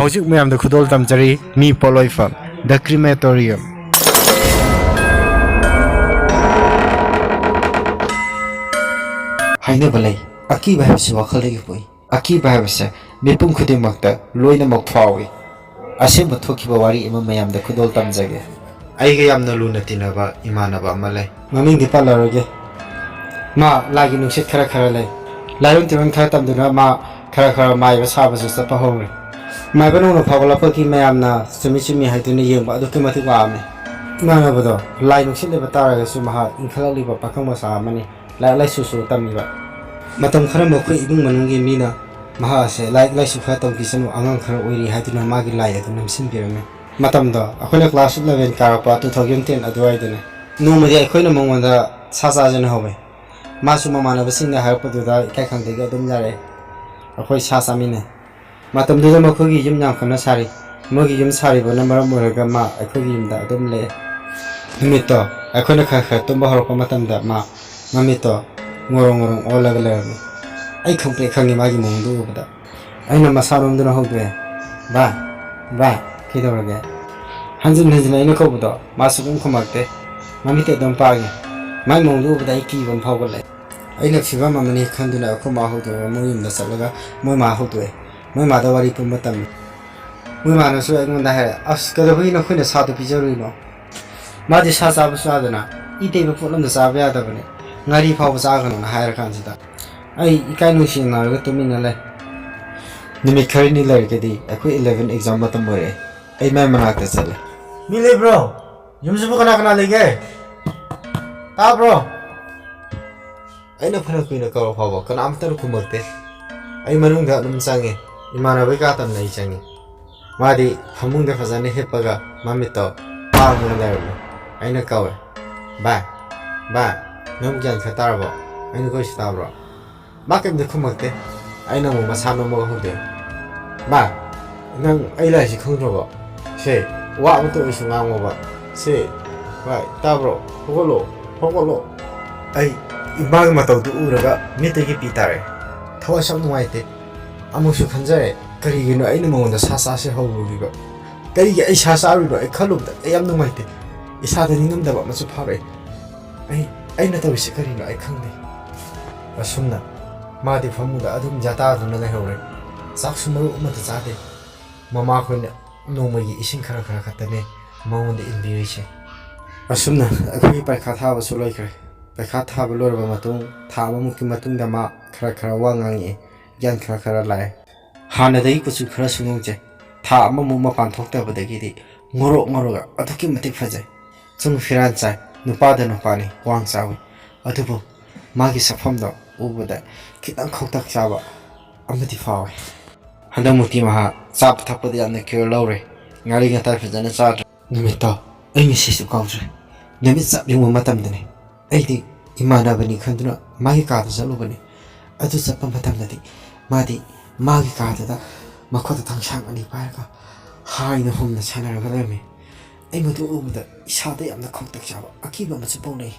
Howsik Mayam the Kudol Tamjari, Mi Poloifam, the Crematorium. Haina balay, aki bahasa wakhalagi boy. Aki bahasa, mipum khudim makta, loina makfawi. Asim bathoki bawari imam mayam the Kudol Tamjage. Aiga yamna luna tinaba imanaba malay. Maming dipa laroge. Ma lagi nungsit khara lay. Layon tiwan khara tamduna ma khara mai basaba sa pahongre. Mai banu no phawala phaki mayam na sumi haituni yengba adu kemati wa ame. Mana bodo, lai nungsit le batara su maha inkhalali ba pakang masa mani. Lai susu tamiba. Matam khara mokoi ibung manungi mina maha se lai su khara tam kisanu angang khara oiri haituna magi lai adu namsin birame. Matam do akhona class 11 karapa 2010 adwai dune. Nomadi akhona mongwanda sasa jana hobe. Masu mamana basingna harpadu da kai khangde ga dum jare. Akhoi sasa mine. Matam do makhogi yum nyam khana sari. Mogi yum sari bo namara moraga ma akhogi yum da dum le. Mito akhona kha tumba harpa matam da ma mamito ngorong olaga le. Ai khangpe khangi magi mongdu bada. Aina masarom duna hogbe. Ba Kidorage. Hanjin aina kobudo, masukun kumakte, mamite dom pagi. My mondu with a key on Pogole. I left Shivamani Kanduna Kumahoto, Moyum the Salaga, Moymahoto, my mother wari pumatami. Women are swaying the hair, ask the winner when it's hard to Pizarino. Madis has Abusadana, eat a put on the Savia Davane, Nari Pavas Agan on a higher candidate. I can wish in a little minute. Nimikarini Largadi, a quick 11 exam matamore. A memorak the cell. Millie bro, you must book an aganale. Ah, bro. I know Panaquina Koro Pavo, can after Kumote. I manunga Numsangi, Imana Vigatan Nachangi. Madi, Hamunda Fazani Hipaga, Mamito, Palmularno. I know cover. Ba, Numjan Katarbo, I know Gostabro. Mark the Kumote, I know Masano Mohude. Ba, Nang I like Kunrobo. Say, what to is now over? Say, right, Tabro, Hogolo. I Imagmato to Uraga, Mitaki Pitare. Tawasham White. Amushu Kanzare, Karigino animal on the Sasasi Hogo. Kariga is Hasariba, a column that I am no mighty. Is had an inum about Masupare. I not a Sicarino, I can't be. Asuna, Madi Famuda, Adum Jata, and Nahore. Saxumo Matazade. Mamma no mai ising khara khatane maunde invitation asumna akhi paikha thaba su loikre paikha thaba lorba matung thaba mukki matung da ma khara wangangi gyan khara lai hana dai ku su khara sungje tha ama mu ma pan thokta badagi di ngoro ga athuki matik phajai chung firan chai nupa da nupa ni wang chawi adubu magi safam da ubada kitang khoktak chawa amati fawe Handa muti maha sap thapad yamna kyo lawre ngari ga tar fajana chad nimito ai misi su kausre nimit sap yung matam dane ai di imana bani khanduna magi ka da salu bani adu sap matam dadi madi magi ka da makhota thangsang ani par ka hai na hom na chana ga leme ai mutu ubda isa da yamna khoktak chawa akiba ma chu pone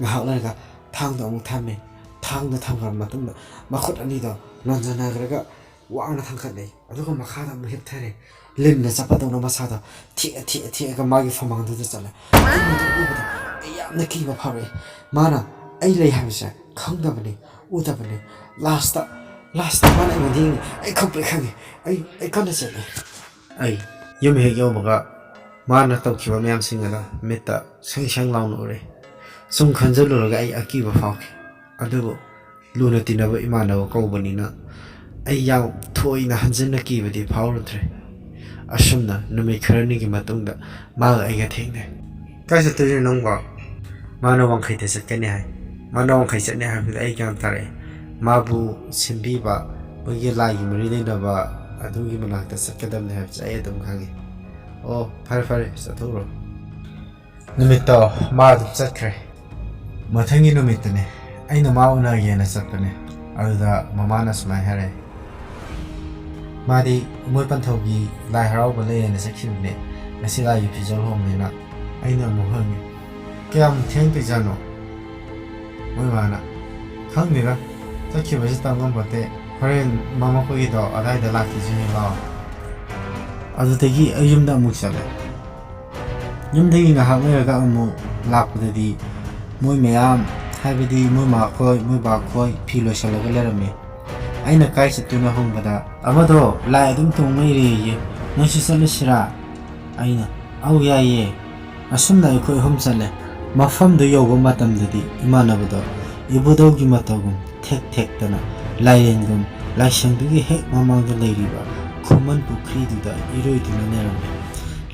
ngahak la ga thang da mu thamme thang da thang ga matum makhot ani da lonjana ga Wang Tankanay, a little Makada Hiptare, Linda Zapadona Masada, Tia Magi from Mount the Zala. The King of Hurry, Mana, A lay Hamsa, Kongabani, Udabani, last one I would I comprehend, I can't say. Ay, you may yomaga, Mana Tokyo Mam Singer, Meta, Shang Long Ore. Some Kanzulu Akiva Hawk, a double Lunatina Imano Gobanina. Ay yaw toy na hanjin na kibadi phawrudre asumna numi kharani gi matungda ma aiga thengne kaisa tiri nongba mana wang khaite sakani hai mana wang khai sakni ha ai kyam tare mabu simbi ba bagi lagi mari nei na ba adugi manakta sakadam ne ha ai dum khangi o fare sathuro numito ma dum sakre mathangi numitne aina mauna yena sakne aduda mamana smai hare Madi Mupantogi, Lai Harabale and the section, Masila Pizol home, I know Mohami. Kiam Tempizano Mumana. Kangura, Taki was down on but the Korean Mamakoido, I like the lucky Jimmy Law. ꯑꯗꯨꯗꯒꯤ ꯑꯩ ꯌꯨꯝꯗ ꯑꯃꯨꯛ ꯆꯠꯂꯦ ꯌꯨꯝꯗꯒꯤ ꯉꯥꯏꯍꯥꯛ ꯂꯩꯔꯒ ꯑꯃꯨꯛ ꯂꯥꯛꯄꯗꯗꯤ ꯃꯣꯏ ꯃꯌꯥꯝ ꯍꯥꯏꯕꯗꯤ ꯃꯣꯏ ꯃꯥꯈꯣꯏ ꯃꯣꯏ ꯕꯥꯈꯣꯏ ꯐꯤ ꯂꯣꯏꯁꯤꯜꯂꯒ ꯂꯩꯔꯝꯃꯦ ꯑꯩꯅ ꯀꯥꯏ ꯆꯠꯇꯨꯅ ꯍꯪꯕꯗ ꯑꯃꯗꯣ ꯂꯥꯏ ꯑꯗꯨꯝ ꯇꯣꯡ ꯂꯩꯔꯦꯌꯦ ꯅꯪꯁꯨ ꯆꯠꯂꯁꯤꯔꯥ ꯑꯩꯅ ꯑꯧ ꯌꯥꯏꯌꯦ ꯑꯁꯨꯝꯅ ꯑꯩꯈꯣꯏ ꯑꯍꯨꯝ ꯆꯠꯂꯦ ꯃꯐꯝꯗꯨ ꯌꯧꯕ ꯃꯇꯝꯗꯗꯤ ꯏꯃꯥꯟꯅꯕꯗꯣ ꯏꯕꯨꯙꯧꯒꯤ ꯃꯇꯧꯒꯨꯝ ꯊꯦꯛ ꯊꯦꯛꯇꯅ ꯂꯥꯏꯔꯦꯟꯒꯨꯝ ꯂꯥꯏꯁꯪꯗꯨꯒꯤ ꯍꯦꯛ ꯃꯃꯥꯡꯗ ꯂꯩꯔꯤꯕ ꯈꯨꯃꯟ ꯄꯨꯈ꯭ꯔꯤꯗꯨꯗ ꯏꯔꯣꯏꯗꯨꯅ ꯂꯩꯔꯝꯃꯦ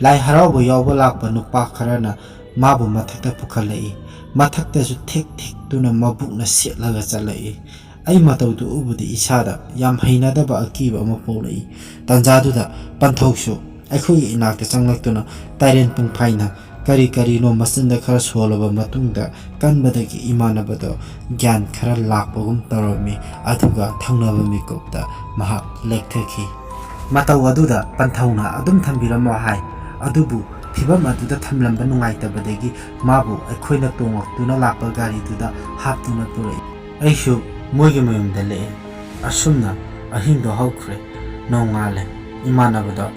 ꯂꯥꯏ ꯍꯔꯥꯎꯕ ꯌꯥꯎꯕ ꯂꯥꯛꯄ ꯅꯨꯄꯥ ꯈꯔꯅ ꯃꯥꯕꯨ ꯃꯊꯛꯇ ꯄꯨꯈꯠꯂꯛꯏ ꯃꯊꯛꯇꯁꯨ ꯊꯦꯛ ꯊꯦꯛꯇꯨꯅ ꯃꯕꯨꯛꯅ ꯁꯦꯠꯂꯒ ꯆꯠꯂꯛꯏ ꯑꯩ ꯃꯇꯧꯗꯨ ꯎꯕꯗ ꯏꯁꯥꯗ ꯌꯥꯝ ꯍꯩꯅꯗꯕ ꯑꯀꯤꯕ ꯑꯃ ꯄꯣꯛꯂꯛꯏ ꯇꯥꯟꯖꯥꯗꯨꯗ ꯄꯟꯊꯧꯁꯨ ꯑꯩꯈꯣꯏꯒꯤ ꯏꯅꯥꯛꯇ ꯆꯪꯂꯛꯇꯨꯅ ꯇꯥꯏꯔꯦꯟ ꯄꯨꯡꯐꯥꯏꯅ ꯀꯔꯤ ꯀꯔꯤꯅꯣ ꯃꯆꯤꯟꯗ ꯈꯔ ꯁꯣꯜꯂꯕ ꯃꯇꯨꯡꯗ ꯀꯟꯕꯗꯒꯤ ꯏꯃꯥꯟꯅꯕꯗꯣ ꯒ꯭ꯌꯥꯟ ꯈꯔ ꯂꯥꯛꯄꯒꯨꯝ ꯇꯧꯔꯝꯃꯤ ꯑꯗꯨꯒ ꯊꯪꯅꯕ ꯃꯤꯀꯨꯞꯇ ꯃꯍꯥꯛ ꯂꯦꯛꯊꯈꯤ ꯃꯇꯧ ꯑꯗꯨꯗ ꯄꯟꯊꯧꯅ ꯑꯗꯨꯝ ꯊꯝꯕꯤꯔꯝꯃꯣ ꯍꯥꯏ ꯑꯗꯨꯕꯨ ꯐꯤꯚꯝ ꯑꯗꯨꯗ ꯊꯝꯂꯝꯕ ꯅꯨꯡꯉꯥꯏꯇꯕꯗꯒꯤ ꯃꯥꯕꯨ ꯑꯩꯈꯣꯏꯅ ꯇꯣꯡꯉꯛꯇꯨꯅ ꯂꯥꯛꯄ ꯒꯥꯔꯤꯗꯨꯗ ꯍꯥꯞꯇꯨꯅ ꯄꯨꯔꯛꯏ ꯑꯩꯁꯨ ꯃꯣꯏꯒꯤ ꯃꯌꯨꯝꯗ ꯂꯦꯛꯑꯦ ꯑꯁꯨꯝꯅ ꯑꯍꯤꯡꯗꯣ ꯍꯧꯈ꯭ꯔꯦ ꯅꯣꯡꯉꯥꯜꯂꯦ ꯏꯃꯥꯟꯅꯕꯗꯣ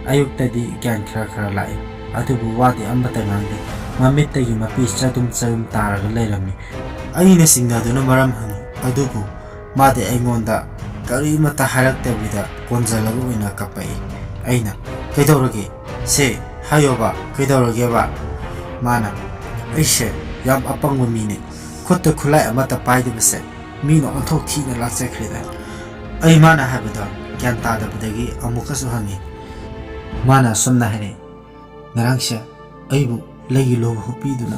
ꯑꯌꯨꯛꯇꯗꯤ ꯒ꯭ꯌꯥꯟ ꯈꯔ ꯂꯥꯛꯏ ꯑꯗꯨꯕꯨ ꯋꯥꯗꯤ ꯑꯃꯠꯇ ꯉꯥꯡꯗꯦ ꯃꯃꯤꯠꯇꯒꯤ ꯃꯄꯤ ꯆꯗꯨꯝ ꯇꯥꯔꯒ ꯂꯩꯔꯝꯃꯤ ꯑꯩꯅ ꯆꯤꯡꯅꯗꯨꯅ ꯃꯔꯝ ꯍꯪꯉꯤ ꯑꯗꯨꯕꯨ ꯃꯥꯗꯤ ꯑꯩꯉꯣꯟꯗ ꯀꯔꯤꯃꯠꯇ ꯍꯥꯏꯔꯛꯇꯕꯤꯗ ꯀꯣꯟꯖꯜꯂꯒ ꯑꯣꯏꯅ ꯀꯞꯄꯛꯏ ꯑꯩꯅ ꯀꯩꯗꯧꯔꯒꯦ ꯁꯦ ꯍꯥꯏꯌꯣꯕ ꯀꯩꯗꯧꯔꯒꯦꯕ ꯃꯥꯅ ꯑꯩꯁꯦ ꯌꯥꯝ ꯑꯄꯪꯕ ꯃꯤꯅꯦ ꯈꯨꯠꯇ ꯈꯨꯠꯂꯥꯏ ꯑꯃꯠꯇ ꯄꯥꯏꯗꯕꯁꯦ ꯃꯤꯅ ꯑꯣꯟꯊꯣꯛ ꯊꯤꯅ ꯂꯥꯛꯆꯈ꯭ꯔꯦꯗ ꯑꯩ ꯃꯥꯅ ꯍꯥꯏꯕꯗꯣ ꯒ꯭ꯌꯥꯟ ꯇꯥꯗꯕꯗꯒꯤ ꯑꯃꯨꯛꯀꯁꯨ ꯍꯪꯉꯤ ꯃꯥꯅ ꯑꯁꯨꯝꯅ ꯍꯥꯏꯔꯛꯏ ꯉꯔꯥꯡꯁꯦ ꯑꯩꯕꯨ ꯂꯩꯒꯤ ꯂꯣꯕ ꯍꯨꯞꯄꯤꯗꯨꯅ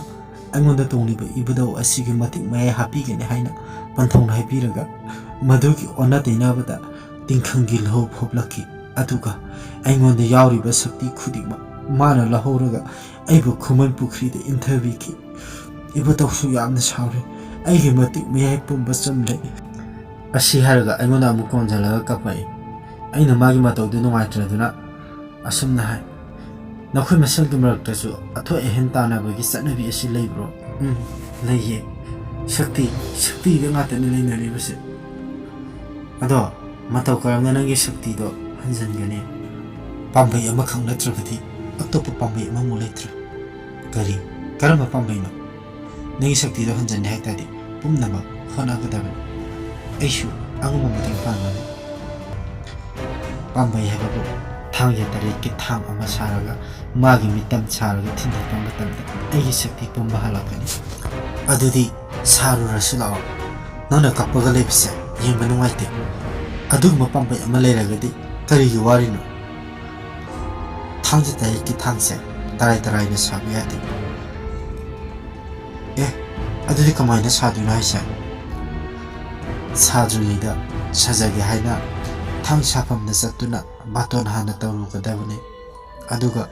ꯑꯩꯉꯣꯟꯗ ꯇꯣꯡꯂꯤꯕ ꯏꯕꯨꯙꯧ ꯑꯁꯤꯒꯤ ꯃꯇꯤꯛ ꯃꯌꯥꯏ ꯍꯥꯞꯄꯤꯒꯅꯤ ꯍꯥꯏꯅ ꯄꯟꯊꯧꯅ ꯍꯥꯏꯕꯤꯔꯒ ꯃꯗꯨꯒꯤ ꯑꯣꯟꯅ ꯇꯩꯅꯕꯗ ꯇꯤꯡꯈꯪꯒꯤ ꯂꯍꯧ ꯍꯨꯞꯂꯛꯈꯤ ꯑꯗꯨꯒ ꯑꯩꯉꯣꯟꯗ ꯌꯥꯎꯔꯤꯕ ꯁꯛꯇꯤ ꯈꯨꯗꯤꯡꯃꯛ ꯃꯥꯅ ꯂꯍꯧꯔꯒ ꯑꯩꯕꯨ ꯈꯨꯃꯟ ꯄꯨꯈ꯭ꯔꯤꯗ ꯏꯟꯊꯕꯤꯈꯤ ꯏꯕꯨꯙꯧꯁꯨ ꯌꯥꯝꯅ ꯁꯥꯎꯔꯦ ꯑꯩꯒꯤ ꯃꯇꯤꯛ ꯃꯌꯥꯏ ꯄꯨꯝꯕ ꯆꯝꯂꯦ ꯑꯁꯤ ꯍꯥꯏꯔꯒ ꯑꯩꯉꯣꯟꯗ ꯑꯃꯨꯛ ꯀꯣꯟꯖꯜꯂꯒ ꯀꯞꯄꯛꯏ ꯑꯩꯅ ꯃꯥꯒꯤ ꯃꯇꯧꯗꯨ ꯅꯨꯡꯉꯥꯏꯇ꯭ꯔꯗꯨꯅ ꯑꯁꯨꯝꯅ ꯍꯥꯏ ꯅꯈꯣꯏ ꯃꯁꯦꯜꯒꯤ ꯃꯔꯛꯇꯁꯨ ꯑꯊꯣꯏ ꯑꯍꯦꯟ ꯇꯥꯟꯅꯕꯒꯤ ꯆꯠꯅꯕꯤ ꯑꯁꯤ ꯂꯩꯕ꯭ꯔꯣ ꯂꯩꯌꯦ ꯁꯛꯇꯤꯗ ꯉꯥꯛꯇꯅꯤ ꯂꯩꯅꯔꯤꯕꯁꯦ ꯑꯗꯣ ꯃꯇꯧ ꯀꯔꯝꯅ ꯅꯪꯒꯤ ꯁꯛꯇꯤꯗꯣ ꯍꯟꯖꯤꯟꯒꯅꯤ ꯄꯥꯝꯕꯩ ꯑꯃꯈꯛ ꯅꯠꯇ꯭ꯔꯕꯗꯤ ꯑꯇꯣꯞꯄ ꯄꯥꯝꯕꯩ ꯑꯃꯃꯨꯛ ꯂꯩꯇ꯭ꯔꯦ ꯀꯔꯝꯕ ꯄꯥꯝꯕꯩꯅꯣ ꯅꯪꯒꯤ ꯁꯛꯇꯤꯗꯣ ꯍꯟꯖꯟꯅꯤ ꯍꯥꯏꯇꯥꯔꯗꯤ ꯄꯨꯝꯅꯃꯛ ꯍꯣꯠꯅꯒꯗꯕꯅꯤ ꯑꯩꯁꯨ ꯑꯉꯝꯕ ꯃꯇꯦꯡ ꯄꯥꯡꯒꯅꯤ ꯄꯥꯝꯕꯩ ꯍꯥꯏꯕꯕꯨ ꯊꯥꯡꯁꯦ 8ꯀꯤ ꯊꯥꯡ ꯑꯃ ꯁꯥꯔꯒ ꯃꯥꯒꯤ ꯃꯤꯇꯝ ꯁꯥꯔꯒ ꯊꯤꯟꯗꯣꯛꯄ ꯃꯇꯝꯗ ꯑꯩꯒꯤ ꯁꯛꯇꯤ ꯄꯨꯝꯕ ꯍꯜꯂꯛꯀꯅꯤ ꯑꯗꯨꯗꯤ ꯁꯥꯔꯨꯔꯁꯤ ꯂꯥꯛꯑꯣ ꯅꯪꯅ ꯀꯞꯄꯒ ꯂꯩꯕꯁꯦ ꯌꯦꯡꯕ ꯅꯨꯡꯉꯥꯏꯇꯦ ꯑꯗꯨꯒꯨꯝꯕ ꯄꯥꯝꯕꯩ ꯑꯃ ꯂꯩꯔꯒꯗꯤ ꯀꯔꯤꯒꯤ ꯋꯥꯔꯤꯅꯣ ꯊꯥꯡꯁꯦ 8ꯀꯤ ꯊꯥꯡꯁꯦ ꯇꯔꯥꯏꯅ ꯁꯥꯕ ꯌꯥꯗꯦ ꯑꯗꯨꯗꯤ ꯀꯃꯥꯏꯅ ꯁꯥꯗꯣꯏꯅꯣ ꯍꯥꯏꯁꯦ ꯁꯥꯗ꯭ꯔꯤꯉꯩꯗ ꯁꯥꯖꯒꯦ ꯍꯥꯏꯅ ꯊꯥꯡ ꯁꯥꯐꯝꯗ ꯆꯠꯇꯨꯅ ꯕꯥꯇꯣꯟ ꯍꯥꯟꯅ ꯇꯧꯔꯨꯒꯗꯕꯅꯤ ꯑꯗꯨꯒ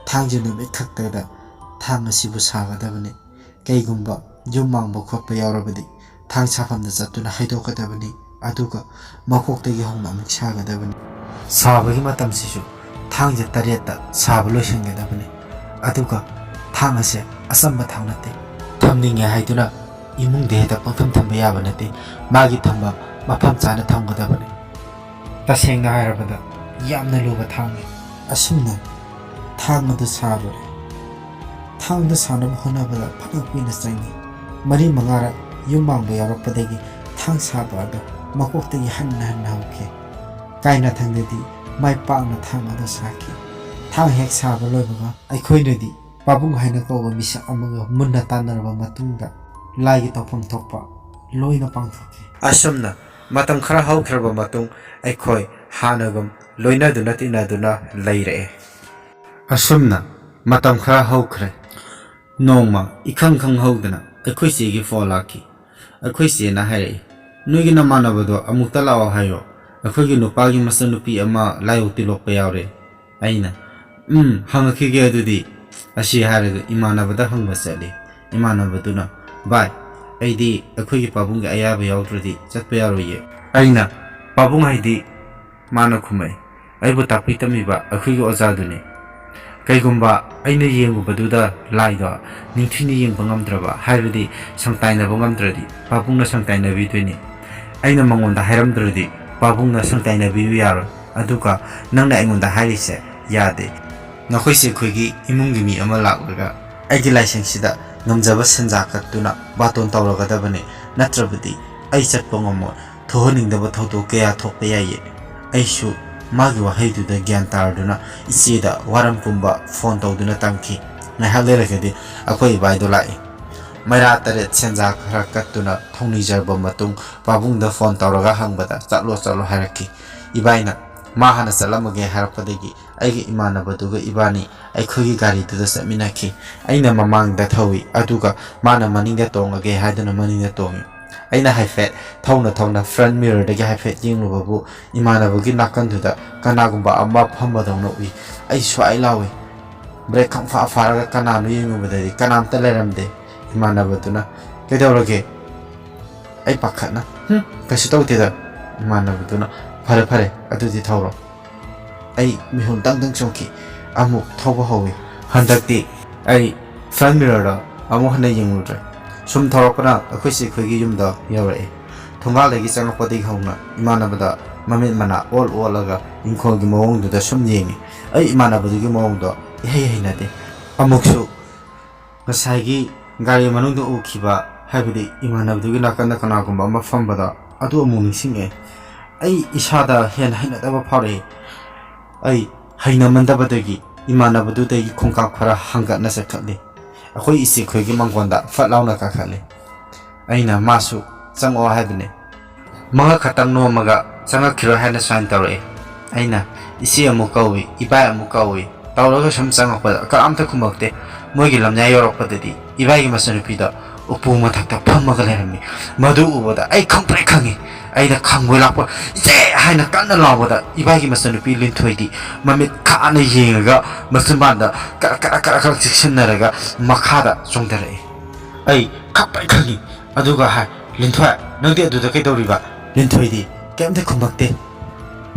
ꯊꯥꯡꯁꯦ ꯅꯨꯃꯤꯠ ꯈꯛꯇꯗ ꯊꯥꯡ ꯑꯁꯤꯕꯨ ꯁꯥꯒꯗꯕꯅꯤ ꯀꯩꯒꯨꯝꯕ ꯌꯨꯝ ꯃꯥꯡꯕ ꯈꯣꯠꯄ ꯌꯥꯎꯔꯕꯗꯤ ꯊꯥꯡ ꯁꯥꯐꯝꯗ ꯆꯠꯇꯨꯅ ꯍꯩꯗꯣꯛꯀꯗꯕꯅꯤ ꯑꯗꯨꯒ ꯃꯀꯣꯛꯇꯒꯤ ꯍꯧꯅ ꯑꯃꯨꯛ ꯁꯥꯒꯗꯕꯅꯤ ꯁꯥꯕꯒꯤ ꯃꯇꯝꯁꯤꯁꯨ ꯊꯥꯡꯁꯦ 8ꯇ ꯁꯥꯕ ꯂꯣꯏꯁꯤꯟꯒꯗꯕꯅꯤ ꯑꯗꯨꯒ ꯊꯥꯡ ꯑꯁꯦ ꯑꯆꯝꯕ ꯊꯥꯡ ꯅꯠꯇꯦ ꯊꯝꯅꯤꯡꯉꯦ ꯍꯥꯏꯗꯨꯅ ꯏꯃꯨꯡꯗ ꯍꯦꯛꯇ ꯄꯪꯊꯝ ꯊꯝꯕ ꯌꯥꯕ ꯅꯠꯇꯦ ꯃꯥꯒꯤ ꯊꯝꯕ ꯃꯐꯝ ꯆꯥꯅ ꯊꯝꯒꯗꯕꯅꯤ ꯇꯁꯦꯡꯅ ꯍꯥꯏꯔꯕꯗ ꯌꯥꯝꯅ ꯂꯨꯕ ꯊꯥꯡꯅꯤ ꯑꯁꯨꯝꯅ ꯊꯥꯡ ꯑꯗꯨ ꯁꯥꯔꯨꯔꯦ ꯊꯥꯡꯗ ꯁꯥꯅꯕ ꯍꯣꯠꯅꯕꯗ ꯐꯅ ꯀꯨꯏꯅ ꯆꯪꯏ 4-5ꯔꯛ ꯌꯨꯝ ꯃꯥꯡꯕ ꯌꯥꯎꯔꯛꯄꯗꯒꯤ ꯊꯥꯡ ꯁꯥꯕ ꯑꯗꯨ ꯃꯀꯣꯛꯇꯒꯤ ꯍꯟꯅ ꯍꯧꯈꯤ ꯀꯥꯏꯅꯊꯪꯗꯗꯤ ꯃꯥꯏ ꯄꯥꯛꯅ ꯊꯥꯡ ꯑꯗꯨ ꯁꯥꯈꯤ ꯊꯥꯡ ꯍꯦꯛ ꯁꯥꯕ ꯂꯣꯏꯕꯒ ꯑꯩꯈꯣꯏꯅꯗꯤ ꯄꯥꯕꯨꯡ ꯍꯥꯏꯅ ꯀꯧꯕ ꯃꯤꯁꯛ ꯑꯃꯒ ꯃꯨꯟꯅ ꯇꯥꯟꯅꯔꯕ ꯃꯇꯨꯡꯗ ꯂꯥꯏꯒꯤ ꯇꯧꯐꯝ ꯊꯣꯛꯄ ꯂꯣꯏꯅ ꯄꯥꯡꯊꯣꯛꯈꯤ ꯑꯁꯨꯝꯅ ꯃꯇꯝ ꯈꯔ ꯍꯧꯈ꯭ꯔꯕ ꯃꯇꯨꯡ ꯑꯩꯈꯣꯏ ꯍꯥꯟꯅꯒꯨꯝ ꯂꯣꯏꯅꯗꯨꯅ ꯇꯤꯟꯅꯗꯨꯅ ꯂꯩꯔꯛꯑꯦ ꯑꯁꯨꯝꯅ ꯃꯇꯝ ꯈꯔ ꯍꯧꯈ꯭ꯔꯦ ꯅꯣꯡꯃ ꯏꯈꯪ ꯈꯪꯍꯧꯗꯅ ꯑꯩꯈꯣꯏ ꯆꯦꯒꯤ ꯐꯣꯟ ꯂꯥꯛꯈꯤ ꯑꯩꯈꯣꯏ ꯆꯦꯅ ꯍꯥꯏꯔꯛꯏ ꯅꯣꯏꯒꯤ ꯅꯃꯥꯟꯅꯕꯗꯣ ꯑꯃꯨꯛꯇ ꯂꯥꯛꯑꯣ ꯍꯥꯏꯌꯣ ꯑꯩꯈꯣꯏꯒꯤ ꯅꯨꯄꯥꯒꯤ ꯃꯆꯟꯅꯨꯄꯤ ꯑꯃ ꯂꯥꯏꯑꯣꯛ ꯇꯤꯜꯂꯣꯛꯄ ꯌꯥꯎꯔꯦ ꯑꯩꯅ ꯍꯪꯉꯛꯈꯤꯒꯦ ꯑꯗꯨꯗꯤ ꯑꯁꯤ ꯍꯥꯏꯔꯒ ꯏꯃꯥꯟꯅꯕꯗ ꯍꯪꯕ ꯆꯠꯂꯤ ꯏꯃꯥꯟꯅꯕꯗꯨꯅ ꯚꯥꯏ ꯑꯩꯗꯤ ꯑꯩꯈꯣꯏꯒꯤ ꯄꯥꯕꯨꯡꯒꯤ ꯑꯌꯥꯕ ꯌꯥꯎꯗ꯭ꯔꯗꯤ ꯆꯠꯄ ꯌꯥꯔꯣꯏꯌꯦ ꯑꯩꯅ ꯄꯥꯕꯨꯡ ꯍꯥꯏꯗꯤ ꯃꯥꯅ ꯈꯨꯝꯃꯛꯏ ꯑꯩꯕꯨ ꯇꯥꯛꯄꯤ ꯇꯝꯕꯤꯕ ꯑꯩꯈꯣꯏꯒꯤ ꯑꯣꯖꯥꯗꯨꯅꯤ ꯀꯩꯒꯨꯝꯕ ꯑꯩꯅ ꯌꯦꯡꯉꯨꯕꯗꯨꯗ ꯂꯥꯏꯗꯣ ꯅꯤꯡꯊꯤꯅ ꯌꯦꯡꯕ ꯉꯝꯗ꯭ꯔꯕ ꯍꯥꯏꯕꯗꯤ ꯁꯪꯇꯥꯏꯅꯕ ꯉꯝꯗ꯭ꯔꯗꯤ ꯄꯥꯕꯨꯡꯅ ꯁꯪꯇꯥꯏꯅꯕꯤꯗꯣꯏꯅꯤ ꯑꯩꯅ ꯃꯉꯣꯟꯗ ꯍꯥꯏꯔꯝꯗ꯭ꯔꯗꯤ ꯄꯥꯕꯨꯡꯅ ꯁꯪꯇꯥꯏꯅꯕꯤꯌꯨ ꯌꯥꯔꯣꯏ ꯑꯗꯨꯒ ꯅꯪꯅ ꯑꯩꯉꯣꯟꯗ ꯍꯥꯏꯔꯤꯁꯦ ꯌꯥꯗꯦ ꯅꯈꯣꯏꯁꯦ ꯑꯩꯈꯣꯏꯒꯤ ꯏꯃꯨꯡꯒꯤ ꯃꯤ ꯑꯃ ꯂꯥꯛꯂꯒ ꯑꯩꯒꯤ ꯂꯥꯏꯁꯪꯁꯤꯗ ꯉꯝꯖꯕ ꯁꯦꯟꯖꯥ ꯀꯠꯇꯨꯅ ꯕꯥꯇꯣꯟ ꯇꯧꯔꯒꯗꯕꯅꯤ ꯅꯠꯇ꯭ꯔꯕꯗꯤ ꯑꯩ ꯆꯠꯄ ꯉꯝꯃꯣꯏ ꯊꯣꯛꯍꯟꯅꯤꯡꯗꯕ ꯊꯧꯗꯣꯛ ꯀꯌꯥ ꯊꯣꯛꯄ ꯌꯥꯏꯌꯦ ꯑꯩꯁꯨ ꯃꯥꯒꯤ ꯋꯥꯍꯩꯗꯨꯗ ꯒ꯭ꯌꯥꯟ ꯇꯥꯔꯗꯨꯅ ꯏꯆꯦꯗ ꯋꯥꯔꯝ ꯄꯨꯝꯕ ꯐꯣꯟ ꯇꯧꯗꯨꯅ ꯇꯝꯈꯤ ꯉꯥꯏꯍꯥꯛ ꯂꯩꯔꯒꯗꯤ ꯑꯩꯈꯣꯏ ꯏꯕꯥꯏꯗꯣ ꯂꯥꯛꯏ ꯃꯩꯔꯥ ꯇꯔꯦꯠ ꯁꯦꯟꯖꯥ ꯈꯔ ꯀꯠꯇꯨꯅ ꯊꯧꯅꯤꯖꯔꯕ ꯃꯇꯨꯡ ꯄꯥꯕꯨꯡꯗ ꯐꯣꯟ ꯇꯧꯔꯒ ꯍꯪꯕꯗ ꯆꯠꯂꯣ ꯍꯥꯏꯔꯛꯈꯤ ꯏꯕꯥꯏꯅ ꯃꯥ ꯍꯥꯟꯅ ꯆꯠꯂꯝꯃꯒꯦ ꯍꯥꯏꯔꯛꯄꯗꯒꯤ ꯑꯩꯒꯤ ꯏꯃꯥꯟꯅꯕꯗꯨꯒ ꯏꯕꯥꯅꯤ ꯑꯩꯈꯣꯏꯒꯤ ꯒꯥꯔꯤꯗꯨꯗ ꯆꯠꯃꯤꯟꯅꯈꯤ ꯑꯩꯅ ꯃꯃꯥꯡꯗ ꯊꯧꯏ ꯑꯗꯨꯒ ꯃꯥꯅ ꯃꯅꯤꯡꯗ ꯇꯣꯡꯉꯒꯦ ꯍꯥꯏꯗꯨꯅ ꯃꯅꯤꯡꯗ ꯇꯣꯡꯉꯤ ꯑꯩꯅ ꯍꯥꯏꯐꯦꯠ ꯊꯧꯅ ꯐ꯭ꯔꯟꯠ ꯃꯤꯔꯔꯗꯒꯤ ꯍꯥꯏꯐꯦꯠ ꯌꯦꯡꯂꯨꯕꯕꯨ ꯏꯃꯥꯟꯅꯕꯒꯤ ꯅꯥꯀꯟꯗꯨꯗ ꯀꯅꯥꯒꯨꯝꯕ ꯑꯃ ꯐꯝꯕꯗꯧꯅ ꯎꯏ ꯑꯩ ꯁ꯭ꯋꯥꯏ ꯂꯥꯎꯏ ꯕ꯭ꯔꯦꯛ ꯈꯪꯐꯥ ꯐꯥꯔꯒ ꯀꯅꯥꯅꯣ ꯌꯦꯡꯂꯨꯕꯗꯗꯤ ꯀꯅꯥꯝꯇ ꯂꯩꯔꯝꯗꯦ ꯏꯃꯥꯟꯅꯕꯗꯨꯅ ꯀꯩꯗꯧꯔꯒꯦ ꯑꯩ ꯄꯥꯈꯠꯅ ꯀꯩꯁꯨ ꯇꯧꯗꯦꯗ 이만나보도나 파래 아두디 타오로 아이 미혼 땅땅 쫑키 아무 타고 하위 한닥디 아이 프란 미러라 아무 하나 영물래 숨 타오거나 아쿠시 거기 좀더 여래 통갈래기 짱럭거디 하우나 이만나보다 마밋 마나 올라가 인코기 모ong도다 숨 예니 아이 이만나보디기 모ong도 헤헤나데 아목수 ngsaigi gari manungdo ukiba habidi imanabdugi nakanda kanagumba ama fambada adu amu ningsinge ai isada hen hainadaba phare ai hainamandabadagi imanabdudagi khongkang khara hangatna sakhle akhoi isi khoigi manggonda fatlauna ka khale aina masu chango habine manga khatang no maga changa khiro hana sign tawre aina isi amu kawi iba amu kawi tawraga sam changa pa ka amta khumakte मोगी लमन्या योरपददि इबाइगी मसनुपीदा उपु मथक्ता फम्मगा लेरमि मदु उबदा आई खंगप्रे खंगी आइदा खंगबो लाप जे हाइना कन्न लाबदा इबाइगी मसनुपी लिन्थोइदि ममित खाना येंगा मसुमादा करा चिक्सनरगा मखादा जोंदरे आई खप्पै खंगी अदुगा हाय लिन्थोय नंदि अदुदा कैदौरिबा लिन्थोइदि केमते खुमक्ते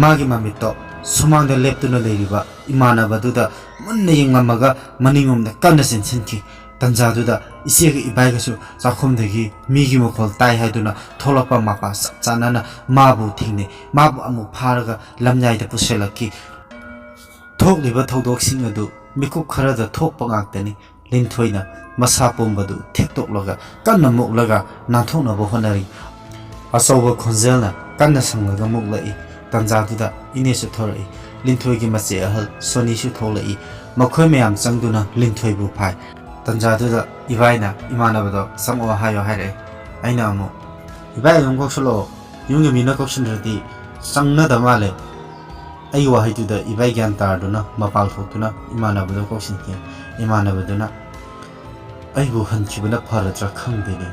मागी ममिततो सुमांग लेप्तुना लेरिबा इमानबदुदा मुन्ना यंगमगा मनिंगोमदा कन्ना सिनसिनकी तंजादुदा इसेगा इबाइगसु चाखोमदगी मीगी मखोल ताइ हाइदुना थोलपा मापा चानाना माबु थिंगने माबु अमु फारगा लमयाइदा पुसेलकी थोकलिबा थौदोकसिंग अदु मिकुप खरादा थोकपा ngaktani लिनथोइना मसा पोमबदु थेक्तोकलगा कन्ना मुकलगा नाथोनबो होनरी असौबा खोंजेलना कन्ना संगगा मुकलाई तंजादुदा इनेसु थोरई लिन्थोइगी मचे अहल सोनीसु थोलई मखोय मयाम चंगदुना लिन्थोइबु फाइ तंजादुदा इबाइना इमानबदो संगो हायो हाइरे आइना अमु इबाइ यंगोक्सलो युंगे मिना कोक्सनरदि संगनदा माले आई वाहिदुदा इबाइ ग्यान तारदुना मपाल थोक्तुना इमानबदो कोक्सिनके इमानबदुना आइबु हनखिबना फरद्रा खंगदेने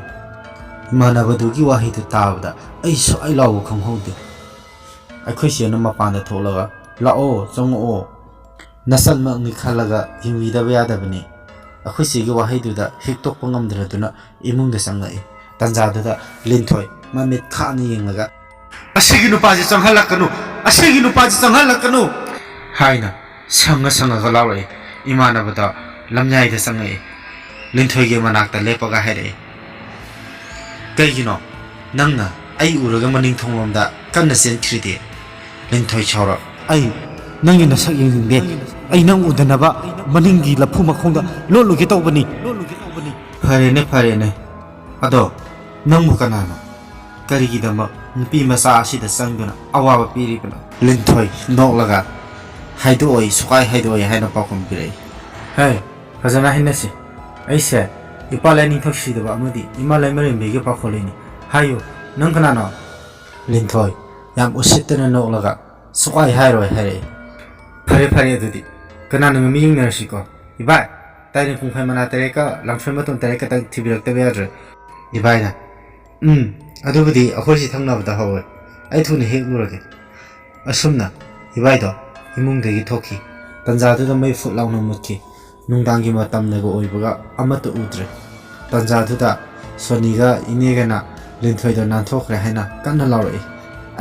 इमानबदुगी वाहिदु ताबदा आई सो आई लावो खंगहौदे अखोइसियन मपान थोलगा लाओ चंगो नसल मगनि खलगा हिंविदब यादबनि अखोइसिगी वाहैदुदा हेक्तोक पंगमद्रदुना इमुंगदा संgai तंजादुदा लिन्थोय ममित खानि यंगगा असिगी नुपाजि चंगहलकनु हाइना संगा लावले इमानबदा लमयाइदा संgai लिन्थोयगे मनाक्ता लेपगा हेरे कैगिनो नंगना आई उरगा मनिंग थोंगलमदा कन्ना सेनख्रिदे लिन्थोय छौरा आई नंगी नसक यंगिंदे आई नंग उदनबा मनिंगी लफु मखोंदा लोलुगे तौबनी फरेने अदो नंगबु कनानो करिगिदमा नुपी मसा असिदा संगदुना अवाबा पिरिबना लिन्थोय नोकलगा हाइदोय सुकाय हाइदोय हाइना पाखम पिरै हे फजना हिनसे ऐसे इपाले निथक्सिदबा अमदि इमाले मरेंबेगे पाखोलेनी हायो नंग कनानो लिन्थोय याम उसितना नोकलगा सुकाय हाइरोय हाइरे फरे अदुदि कनानो मियिंग नरसिको इबाय ताइने पुंफाय मना तरेका लांफै मतम तरेका तंग थिबिरक्तबे याद्रे इबायना अदुबुदि अखोरसि थंनाबदा हवे आइ थुनि हेगुरगे असुमना इबायदो इमुंगदगी थोखि तंजादुदा मै फुट लाउना मुतखि नुंदांगी मतमनगो ओइबगा अमत उद्रे तंजादुदा सोनीगा इनेगना लिन्थोइदो नानथोखरे हाइना कन्ना लाउरई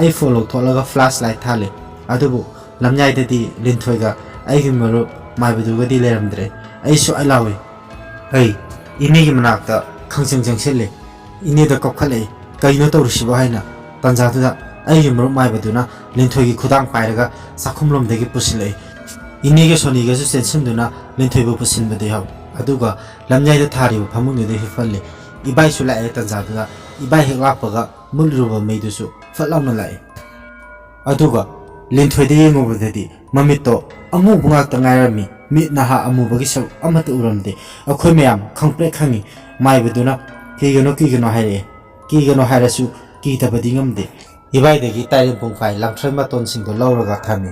आई फोलो थोलगा फ्लैश लाइट थाले अदुबु लमयाइददि लिन्थोइगा आइगी मरु माइबदुगदि लेरमद्रे आइसु आइलावे ऐ इनेगी मनाक्ता खंजंग जंगसेले इनेदा कखले कइनो तौरसिबो हाइना तंजादुदा आइगी मरु माइबदुना लिन्थोइगी खुदांग पाइरगा साखुमलोमदगी पुसिले ꯏꯅꯦꯒ ꯁꯣꯅꯤꯒꯁꯨ ꯆꯦꯟꯁꯤꯟꯗꯨꯅ ꯂꯤꯟꯊꯣꯏꯕꯨ ꯄꯨꯁꯤꯟꯕꯗ ꯌꯥꯎꯏ ꯑꯗꯨꯒ ꯂꯝꯌꯥꯏꯗ ꯊꯥꯔꯤꯕ ꯐꯃꯨꯡꯗꯨꯗ ꯍꯤꯞꯍꯜꯂꯤ ꯏꯕꯥꯏꯁꯨ ꯂꯥꯛꯑꯦ ꯇꯟꯖꯥꯗꯨꯗ ꯏꯕꯥꯏ ꯍꯦꯛ ꯂꯥꯛꯄꯒ ꯃꯨꯠꯂꯨꯔꯕ ꯃꯩꯗꯨꯁꯨ ꯐꯠ ꯂꯥꯎꯅ ꯂꯥꯛꯑꯦ ꯑꯗꯨꯒ ꯂꯤꯟꯊꯣꯏꯗ ꯌꯦꯡꯉꯨꯕꯗꯗꯤ ꯃꯃꯤꯠꯇꯣ ꯑꯃꯨꯕ ꯉꯥꯛꯇ ꯉꯥꯏꯔꯝꯃꯤ ꯃꯤꯠ ꯅꯍꯥ ꯑꯃꯨꯕꯒꯤ ꯁꯔꯨꯛ ꯑꯃꯠꯇ ꯎꯔꯝꯗꯦ ꯑꯩꯈꯣꯏ ꯃꯌꯥꯝ ꯈꯪꯄ꯭ꯔꯦꯛ ꯈꯪꯉꯤ ꯃꯥꯏꯕꯗꯨꯅ ꯀꯤꯒꯅꯣ ꯀꯤꯒꯅꯣ ꯍꯥꯏꯔꯛꯑꯦ ꯀꯤꯒꯅꯣ ꯍꯥꯏꯔꯁꯨ ꯀꯤꯗꯕꯗꯤ ꯉꯝꯗꯦ ꯏꯕꯥꯏꯗꯒꯤ ꯇꯥꯏꯔꯦꯟ ꯄꯨꯡꯐꯥꯏ ꯂꯪꯊ꯭ꯔꯩ ꯃꯇꯣꯟꯁꯤꯡꯗꯣ ꯂꯧꯔꯒ ꯊꯝꯃꯤ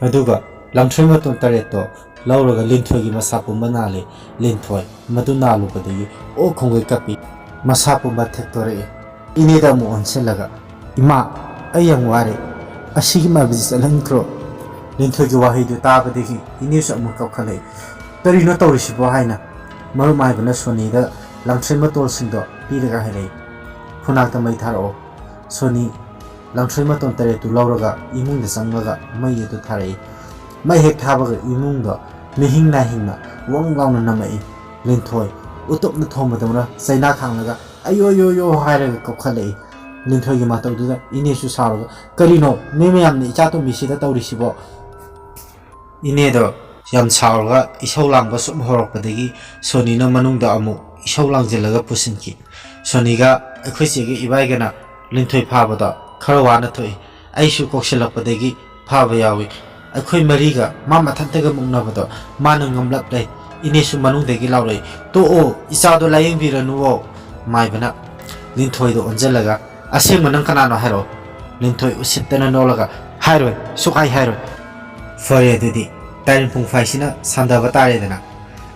ꯑꯗꯨꯒ ꯂꯪꯊ꯭ꯔꯩ ꯃꯇꯣꯟ ꯇꯔꯦꯠꯇꯣ ꯂꯧꯔꯒ ꯂꯤꯟꯊꯣꯏꯒꯤ ꯃꯁꯥ ꯄꯨꯝꯕ ꯅꯥꯜꯂꯤ ꯂꯤꯟꯊꯣꯏ ꯃꯗꯨ ꯅꯥꯜꯂꯨꯕꯗꯒꯤ ꯑꯣ ꯈꯣꯡꯒꯩ ꯀꯞꯄꯤ ꯃꯁꯥ ꯄꯨꯝꯕ ꯊꯦꯛꯇꯣꯔꯛꯏ ꯏꯅꯦꯗ ꯑꯃꯨꯛ ꯑꯣꯟꯁꯤꯜꯂꯒ ꯏꯃꯥ ꯑꯩ ꯌꯥꯝ ꯋꯥꯔꯦ ꯑꯁꯤꯒꯤ ꯃꯥꯏꯕꯁꯤ ꯆꯠꯍꯟꯈ꯭ꯔꯣ ꯂꯤꯟꯊꯣꯏꯒꯤ ꯋꯥꯍꯩꯗꯨ ꯇꯥꯕꯗꯒꯤ ꯏꯅꯦꯁꯨ ꯑꯃꯨꯛ ꯀꯞꯈꯠꯂꯛꯏ ꯀꯔꯤꯅꯣ ꯇꯧꯔꯤꯁꯤꯕꯣ ꯍꯥꯏꯅ ꯃꯔꯨꯞ ꯃꯥꯏꯕꯅ ꯁꯣꯅꯤꯗ ꯂꯪꯊ꯭ꯔꯩ ꯃꯇꯣꯜꯁꯤꯡꯗꯣ ꯄꯤꯔꯒ ꯍꯥꯏꯔꯛꯏ ꯈꯨꯅꯥꯛꯇ ꯃꯩ ꯊꯥꯔꯛꯑꯣ ꯁꯣꯅꯤ ꯂꯪꯊ꯭ꯔꯩ ꯃꯇꯣꯟ ꯇꯔꯦꯠꯇꯨ ꯂꯧꯔꯒ ꯏꯃꯨꯡꯗ ꯆꯪꯂꯒ ꯃꯩ ꯑꯗꯨ ꯊꯥꯔꯛꯏ ꯃꯩ ꯍꯦꯛ ꯊꯥꯕꯒ ꯏꯃꯨꯡꯗꯣ ꯃꯤꯍꯤꯡ ꯅꯥꯍꯤꯡꯅ ꯋꯪ ꯂꯥꯎꯅ ꯅꯝꯃꯛꯏ ꯂꯤꯟꯊꯣꯏ ꯎꯇꯨꯞꯅ ꯊꯣꯡꯕꯗꯧꯅ ꯆꯩꯅꯥ ꯈꯥꯡꯂꯒ ꯑꯌꯣ ꯍꯥꯏꯔꯒ ꯀꯞꯈꯠꯂꯛꯏ ꯂꯤꯟꯊꯣꯏꯒꯤ ꯃꯇꯧꯗꯨꯗ ꯏꯅꯦꯁꯨ ꯁꯥꯎꯔꯒ ꯀꯔꯤꯅꯣ ꯅꯣꯏ ꯃꯌꯥꯝꯅ ꯏꯆꯥꯇꯣꯝꯕꯤꯁꯤꯗ ꯇꯧꯔꯤꯁꯤꯕꯣ ꯏꯅꯦꯗꯣ ꯌꯥꯝ ꯁꯥꯎꯔꯒ ꯏꯁꯧ ꯂꯥꯡꯕ ꯁꯨꯝ ꯍꯧꯔꯛꯄꯗꯒꯤ ꯁꯣꯅꯤꯅ ꯃꯅꯨꯡꯗ ꯑꯃꯨꯛ ꯏꯁꯧ ꯂꯥꯡꯖꯤꯜꯂꯒ ꯄꯨꯁꯤꯟꯈꯤ ꯁꯣꯅꯤꯒ ꯑꯩꯈꯣꯏ ꯆꯦꯒ ꯏꯕꯥꯏꯒꯅ ꯂꯤꯟꯊꯣꯏ ꯐꯥꯕꯗ ꯈꯔ ꯋꯥꯅ ꯊꯣꯛꯏ ꯑꯩꯁꯨ ꯀꯣꯛꯁꯤꯜꯂꯛꯄꯗꯒꯤ ꯐꯥꯕ ꯌꯥꯎꯏ ꯑꯩꯈꯣꯏ ꯃꯔꯤꯒ ꯃꯥ ꯃꯊꯟꯇꯒ ꯃꯨꯛꯅꯕꯗꯣ ꯃꯥꯅ ꯉꯝꯂꯞ ꯂꯩ ꯏꯅꯦꯁꯨ ꯃꯅꯨꯡꯗꯒꯤ ꯂꯥꯎꯔꯛꯏ ꯇꯣꯛꯑꯣ ꯏꯆꯥꯗꯣ ꯂꯥꯌꯦꯡꯕꯤꯔꯅꯨꯋꯣ ꯃꯥꯏꯕꯅ ꯂꯤꯟꯊꯣꯏꯗ ꯑꯣꯟꯁꯤꯜꯂꯒ ꯑꯁꯦꯡꯕ ꯅꯪ ꯀꯅꯥꯅꯣ ꯍꯥꯏꯔꯛꯑꯣ ꯂꯤꯟꯊꯣꯏ ꯎꯁꯤꯠꯇꯅ ꯅꯣꯛꯂꯒ ꯍꯥꯏꯔꯣꯏ ꯁꯨꯛꯍꯥꯏ ꯍꯥꯏꯔꯣꯏ ꯐꯔꯦ ꯑꯗꯨꯗꯤ ꯇꯥꯏꯔꯦꯟ ꯄꯨꯡꯐꯥꯏꯁꯤꯅ ꯁꯥꯟꯗꯕ ꯇꯥꯔꯦꯗꯅ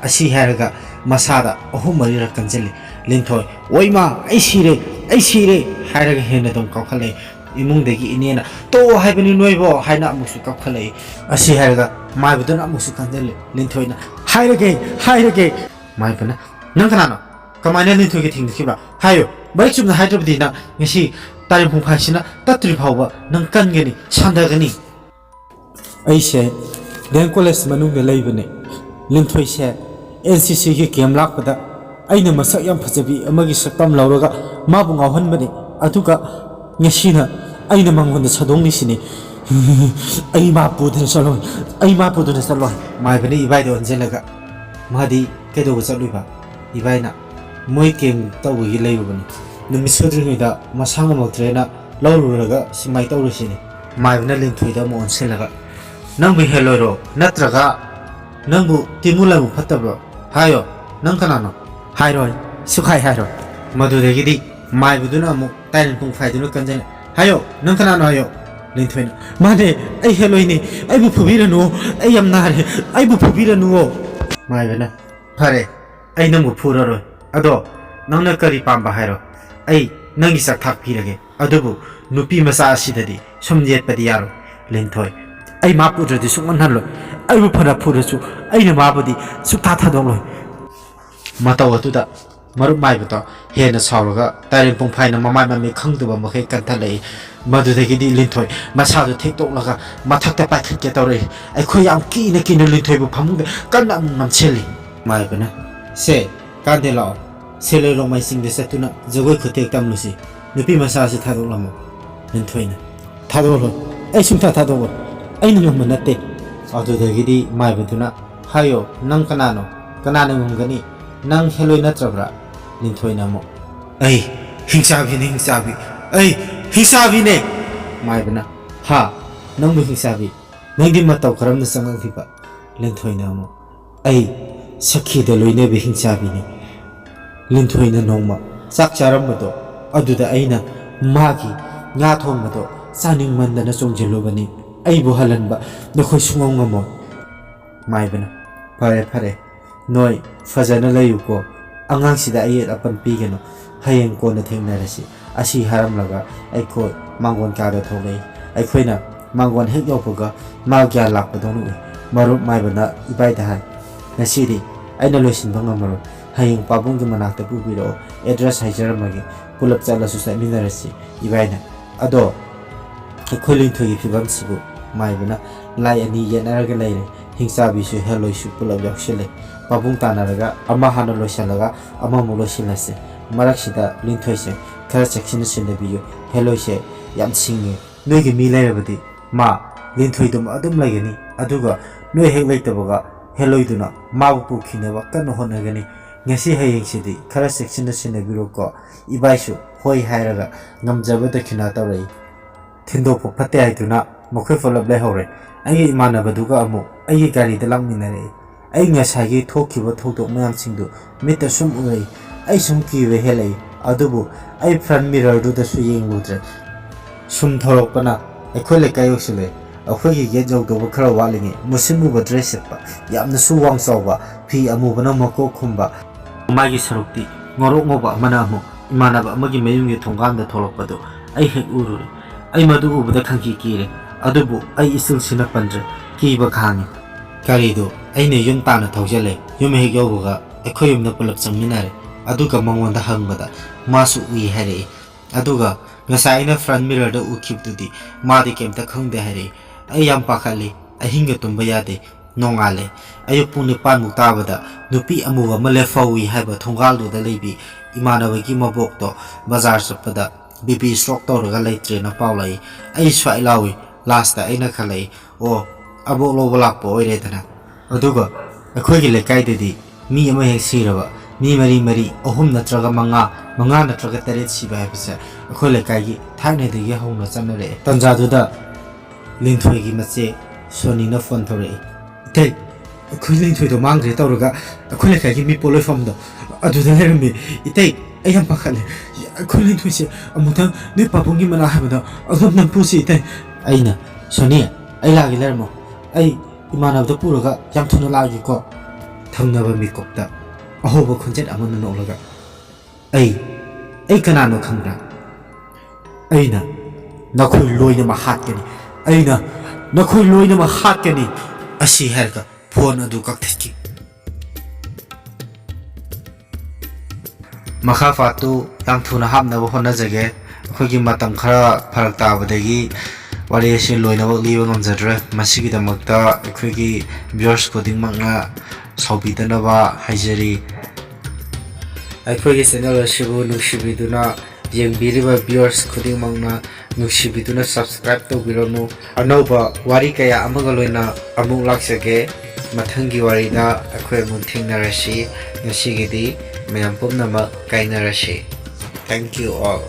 ꯑꯁꯤ ꯍꯥꯏꯔꯒ ꯃꯁꯥꯗ 3-4ꯔꯛ ꯀꯟꯁꯤꯜꯂꯤ ꯂꯤꯟꯊꯣꯏ ꯑꯣꯏꯃꯥ ꯑꯩ ꯁꯤꯔꯦ ꯍꯥꯏꯔꯒ ꯍꯦꯟꯅ ꯑꯗꯨꯝ ꯀꯞꯈꯠꯂꯛꯏ ꯏꯃꯨꯡꯗꯒꯤ ꯏꯅꯦꯅ ꯇꯣꯛꯑꯣ ꯍꯥꯏꯕꯅꯤ ꯅꯣꯏꯕꯣ ꯍꯥꯏꯅ ꯑꯃꯨꯛꯁꯨ ꯀꯞꯈꯠꯂꯛꯏ ꯑꯁꯤ ꯍꯥꯏꯔꯒ ꯃꯥꯏꯕꯗꯨꯅ ꯑꯃꯨꯛꯁꯨ ꯀꯟꯁꯤꯜꯂꯤ ꯂꯤꯟꯊꯣꯏꯅ ꯍꯥꯏꯔꯒꯦ ꯃꯥꯏꯕꯅ ꯅꯪ ꯀꯅꯥꯅꯣ ꯀꯃꯥꯏꯅ ꯂꯤꯟꯊꯣꯏꯒ ꯊꯦꯡꯅꯈꯤꯕ ꯍꯥꯏꯌꯣ ꯃꯔꯤꯛ ꯆꯨꯝꯅ ꯍꯥꯏꯗ꯭ꯔꯕꯗꯤ ꯅꯪ ꯉꯁꯤ ꯇꯥꯏꯔꯦꯟ ꯄꯨꯡꯐꯥꯏꯁꯤꯅ ꯇꯠꯇ꯭ꯔꯤ ꯐꯥꯎꯕ ꯅꯪ ꯀꯟꯒꯅꯤ ꯁꯥꯟꯗꯒꯅꯤ ꯑꯩꯁꯦ ꯗꯦꯝ ꯀꯣꯂꯦꯖ ꯃꯅꯨꯡꯗ ꯂꯩꯕꯅꯦ ꯂꯤꯟꯊꯣꯏꯁꯦ NCCꯒꯤ ꯀꯦꯝ ꯂꯥꯛꯄꯗ ꯑꯩꯅ ꯃꯁꯛ ꯌꯥꯝ ꯐꯖꯕꯤ ꯑꯃꯒꯤ ꯁꯛꯇꯝ ꯂꯧꯔꯒ ꯃꯥꯕꯨ ꯉꯥꯎꯍꯟꯕꯅꯤ ꯑꯗꯨꯒ ꯉꯁꯤꯅ ꯑꯩꯅ ꯃꯉꯣꯟꯗ ꯁꯥꯗꯣꯡꯂꯤꯁꯤꯅꯤ ꯑꯩ ꯃꯥ ꯄꯨꯗꯨꯅ ꯆꯠꯂꯣꯏ ꯃꯥꯏꯕꯅ ꯏꯕꯥꯏꯗ ꯑꯣꯟꯁꯤꯜꯂꯒ ꯃꯥꯗꯤ ꯀꯩꯗꯧꯕ ꯆꯠꯂꯨꯏꯕ ꯏꯕꯥꯏꯅ ꯃꯣꯏ ꯀꯦꯝ ꯇꯧꯕꯒꯤ ꯂꯩꯔꯨꯕꯅꯤ ꯅꯨꯃꯤꯠ ꯁꯨꯗ꯭ꯔꯤꯉꯩꯗ ꯃꯁꯥ ꯉꯝꯃꯛꯇ꯭ꯔꯦꯅ ꯂꯧꯔꯨꯔꯒ ꯁꯤꯃꯥꯏ ꯇꯧꯔꯨꯁꯤꯅꯤ ꯃꯥꯏꯕꯅ ꯂꯤꯟꯊꯣꯏꯗ ꯑꯃꯨꯛ ꯑꯣꯟꯁꯤꯜꯂꯒ ꯅꯪꯕꯨ ꯍꯦꯜꯂꯣꯏꯔꯣ ꯅꯠꯇ꯭ꯔꯒ ꯅꯪꯕꯨ ꯇꯤꯃꯨ ꯂꯥꯏꯃꯨ ꯐꯠꯇꯕ꯭ꯔꯣ ꯍꯥꯏꯌꯣ ꯅꯪ ꯀꯅꯥꯅꯣ ꯍꯥꯏꯔꯣꯏ ꯁꯨꯛꯍꯥꯏ ꯍꯥꯏꯔꯣꯏ ꯃꯗꯨꯗꯒꯤꯗꯤ ꯃꯥꯏꯕꯗꯨꯅ ꯑꯃꯨꯛ ꯇꯥꯏꯔꯦꯟ ꯄꯨꯡꯐꯥꯏꯗꯨꯅ ꯀꯟꯖꯜꯂꯦ ꯍꯥꯏꯌꯣ ꯅꯪ ꯀꯅꯥꯅꯣ ꯍꯥꯏꯌꯣ ꯂꯤꯟꯊꯣꯏꯅ ꯃꯥꯅꯦ ꯑꯩ ꯍꯦꯜꯂꯣꯏꯅꯦ ꯑꯩꯕꯨ ꯐꯨꯕꯤꯔꯅꯨ ꯑꯩ ꯌꯥꯝ ꯅꯥꯔꯦ ꯑꯩꯕꯨ ꯐꯨꯕꯤꯔꯅꯨꯋꯣ ꯃꯥꯏꯕꯅ ꯐꯔꯦ ꯑꯩ ꯅꯪꯕꯨ ꯐꯨꯔꯔꯣꯏ ꯑꯗꯣ ꯅꯪꯅ ꯀꯔꯤ ꯄꯥꯝꯕ ꯍꯥꯏꯔꯣ ꯑꯩ ꯅꯪꯒꯤ ꯆꯥꯛꯊꯥꯛ ꯄꯤꯔꯒꯦ ꯑꯗꯨꯕꯨ ꯅꯨꯄꯤ ꯃꯆꯥ ꯑꯁꯤꯗꯗꯤ ꯁꯨꯝ ꯌꯦꯠꯄꯗꯤ ꯌꯥꯔꯣꯏ ꯂꯤꯟꯊꯣꯏ ꯑꯩ ꯃꯥ ꯄꯨꯗ꯭ꯔꯗꯤ ꯁꯨꯡꯍꯟꯍꯜꯂꯣꯏ ꯑꯩꯕꯨ ꯐꯅ ꯐꯨꯔꯁꯨ ꯑꯩꯅ ꯃꯥꯕꯨꯗꯤ ꯁꯨꯛꯊꯥ ꯊꯥꯗꯣꯛꯂꯣꯏ ꯃꯇꯧ ꯑꯗꯨꯗ ꯃꯔꯨꯞ ꯃꯥꯏꯕꯗꯣ ꯍꯦꯟꯅ ꯁꯥꯎꯔꯒ ꯇꯥꯏꯔꯦꯟ ꯄꯨꯡꯐꯥꯏꯅ ꯃꯃꯥꯏ ꯃꯃꯤꯠ ꯈꯪꯗꯕ ꯃꯈꯩ ꯀꯟꯊꯠꯂꯛꯏ ꯃꯗꯨꯗꯒꯤꯗꯤ ꯂꯤꯟꯊꯣꯏ ꯃꯁꯥꯗꯨ ꯊꯦꯛꯇꯣꯛꯂꯒ ꯃꯊꯛꯇ ꯄꯥꯏꯈꯠꯀꯦ ꯇꯧꯔꯛꯏ ꯑꯩꯈꯣꯏ ꯌꯥꯝ ꯀꯤꯅ ꯂꯤꯟꯊꯣꯏꯕꯨ ꯐꯃꯨꯡꯗ ꯀꯟꯅ ꯑꯃꯨꯛ ꯅꯝꯁꯤꯜꯂꯤ ꯃꯥꯏꯕꯅ ꯁꯦ ꯀꯥꯟꯗꯦ ꯂꯥꯛꯑꯣ ꯁꯦꯂꯣꯏ ꯂꯣꯡꯃꯩ ꯆꯤꯡꯗ ꯆꯠꯇꯨꯅ ꯖꯒꯣꯏ ꯈꯨꯊꯦꯛ ꯇꯝꯂꯨꯁꯤ ꯅꯨꯄꯤ ꯃꯆꯥꯁꯤ ꯊꯥꯗꯣꯛꯂꯝꯃꯣ ꯂꯤꯟꯊꯣꯏꯅ ꯊꯥꯗꯣꯛꯂꯣꯏ ꯑꯩ ꯁꯨꯡꯊꯥ ꯊꯥꯗꯣꯛꯂꯣꯏ ꯑꯩꯅ ꯉꯝꯕ ꯅꯠꯇꯦ ꯑꯗꯨꯗꯒꯤꯗꯤ ꯃꯥꯏꯕꯗꯨꯅ ꯍꯥꯏꯌꯣ ꯅꯪ ꯀꯅꯥꯅꯣ ꯀꯅꯥꯅ ꯉꯝꯒꯅꯤ ꯅꯪ ꯍꯦꯜꯂꯣꯏ ꯅꯠꯇ꯭ꯔꯕ꯭ꯔꯥ ꯂꯤꯟꯊꯣꯏꯅ ꯑꯃꯨꯛ ꯑꯩ ꯑꯩ ꯍꯤꯡꯆꯥꯕꯤꯅꯦ ꯃꯥꯏꯕꯅ ꯍꯥ ꯅꯪꯕꯨ ꯍꯤꯡꯆꯥꯕꯤ ꯅꯪꯗꯤ ꯃꯇꯧ ꯀꯔꯝꯅ ꯆꯪꯂꯛꯈꯤꯕ ꯂꯤꯟꯊꯣꯏꯅ ꯑꯃꯨꯛ ꯑꯩ ꯁꯈꯤꯗ ꯂꯣꯏꯅꯕ ꯍꯤꯡꯆꯥꯕꯤꯅꯤ ꯂꯤꯟꯊꯣꯏꯅ ꯅꯣꯡꯃ ꯆꯥꯛ ꯆꯥꯔꯝꯕꯗꯣ ꯑꯗꯨꯗ ꯑꯩꯅ ꯃꯥꯒꯤ ꯉꯥ ꯊꯣꯡꯕꯗꯣ ꯆꯥꯅꯤꯡꯃꯟꯗꯅ ꯆꯣꯡꯁꯤꯜꯂꯨꯕꯅꯤ ꯑꯩꯕꯨ ꯍꯜꯍꯟꯕ ꯅꯈꯣꯏ ꯁꯨꯡꯉꯝ ꯉꯝꯃꯣꯏ ꯃꯥꯏꯕꯅ ꯐꯔꯦ ꯅꯣꯏ ꯐꯖꯅ ꯂꯩꯌꯨꯀꯣ ꯑꯉꯥꯡꯁꯤꯗ ꯑꯌꯦꯠ ꯑꯄꯟ ꯄꯤꯒꯅꯨ ꯍꯌꯦꯡ ꯀꯣꯟꯅ ꯊꯦꯡꯅꯔꯁꯤ ꯑꯁꯤ ꯍꯥꯏꯔꯝꯂꯒ ꯑꯩꯈꯣꯏ ꯃꯥꯡꯒꯣꯟ ꯀꯥꯗ ꯊꯣꯛꯂꯛꯏ ꯑꯩꯈꯣꯏꯅ ꯃꯥꯡꯒꯣꯟ ꯍꯦꯛ ꯌꯧꯕꯒ ꯃꯥ ꯒ꯭ꯌꯥꯟ ꯂꯥꯛꯄꯗꯧꯅ ꯎꯏ ꯃꯔꯨꯞ ꯃꯥꯏꯕꯅ ꯏꯕꯥꯏꯗ ꯍꯥꯏ ꯉꯁꯤꯗꯤ ꯑꯩꯅ ꯂꯣꯏꯁꯤꯟꯕ ꯉꯝꯃꯔꯣꯏ ꯍꯌꯦꯡ ꯄꯥꯕꯨꯡꯒꯤ ꯃꯅꯥꯛꯇ ꯄꯨꯕꯤꯔꯛꯑꯣ ꯑꯦꯗ꯭ꯔꯦꯁ ꯍꯥꯏꯖꯔꯝꯃꯒꯦ ꯄꯨꯂꯞ ꯆꯠꯂꯁꯨ ꯆꯠꯃꯤꯟꯅꯔꯁꯤ ꯏꯕꯥꯏꯅ ꯑꯗꯣ ꯑꯩꯈꯣꯏ ꯂꯤꯟꯊꯣꯏꯒꯤ ꯐꯤꯕꯝꯁꯤꯕꯨ ꯃꯥꯏꯕꯅ ꯂꯥꯏ ꯑꯅꯤ ꯌꯦꯠꯅꯔꯒ ꯂꯩꯔꯦ ꯍꯤꯡꯆꯥꯕꯤꯁꯨ ꯍꯦꯜꯂꯣꯏꯁꯨ ꯄꯨꯂꯞ ꯌꯥꯎꯁꯤꯜꯂꯦ ꯄꯥꯕꯨꯡ ꯇꯥꯟꯅꯔꯒ ꯑꯃ ꯍꯥꯟꯅ ꯂꯣꯏꯁꯤꯜꯂꯒ ꯑꯃꯃꯨꯛ ꯂꯣꯏꯁꯤꯜꯂꯁꯦ ꯃꯔꯛꯁꯤꯗ ꯂꯤꯟꯊꯣꯏꯁꯦ ꯈꯔ ꯆꯦꯛꯁꯤꯟꯅ ꯁꯤꯟꯅꯕꯤꯌꯨ ꯍꯦꯜꯂꯣꯏꯁꯦ ꯌꯥꯝ ꯁꯤꯡꯉꯦ ꯅꯣꯏꯒꯤ ꯃꯤ ꯂꯩꯔꯕꯗꯤ ꯃꯥ ꯂꯤꯟꯊꯣꯏꯗꯨꯝ ꯑꯗꯨꯝ ꯂꯩꯒꯅꯤ ꯑꯗꯨꯒ noi hek leitabaga heloiduna mabu pukhinaba kanna honagani ngasi hayengsidhi khara section sina biroko ibaisu hoi hairaga ngamjabada khina tawrei thindokpo phate haiduna mokhoi folab lai hore ai imanabaduga amu ai gari da langminare ai ngasagi thokiba thodok mayam singdu mita sum urei ai sum kiwe helai adubu ai front mirror du da su yengludre sum thorokpana akhoi le kayosile akhoi gi ge jog do khara walingi musimu ba dress pa yamna su wang sawba phi amu bana mako khumba magi sarukti ngorok ngoba mana amu imanaba amagi mayung gi thongam da tholokpado ai hek urure ai madu ubada khangki kire adubu ai isil sina pandre kiba khangi karido aine yum tana thojale yum hek yoga akhoi yumna pulak changminare aduga mangonda hangbada masu ui hare aduga ngasaina front mirror da ukibdudi madi kemta khangde hare ai yam pakhali ahinga tumba yade nongale ayo puni pan muktabada nupi amuwa male fawi haiba thongal do da lebi imanawagi mabokto bazar sapada bibi stroke tawraga leitre na paulai ai swai lawi last da aina khalai o abo lo balak po oire dana aduga akhoi gi lekai dedi mi ama hek siraba mi mari ahum natraga manga natraga taret siba habisa akhoi lekai gi thaine de gi hawna chanare tanja duda linthoi gi mache soni na phone thore te akhoi linthoi do mangre tawraga akhoi lekai gi mi poloi famdo aduda lermi ite ayam pakhale akhoi linthoi se amutang ne papungi mana habada agam nan pusi ite aina soni ai lagi lermo ai imanabda puraga yam thuna lagi ko thangnaba mikopta ahoba khunjet amana nolaga ai kanano khangra aina nakhoi loina ma hatkani aina nakhoi loina ma hatkani asi herga phone adu kakthiki makha fatu yam thuna hamna bo hona jage khogi matam khara pharak tabadagi wari asi loina bo liwa ngamjadre masigi damakta khogi viewers coding mangna saubidana ba haijari akhoi channel asibu nushibiduna yengbiriba viewers coding mangna nushibiduna subscribe to birono anoba wari kaya amaga loina amuk laksage mathangi wari da akhoi mun thingnarashi ngasigidi mayam pumnama kainarashi thank you all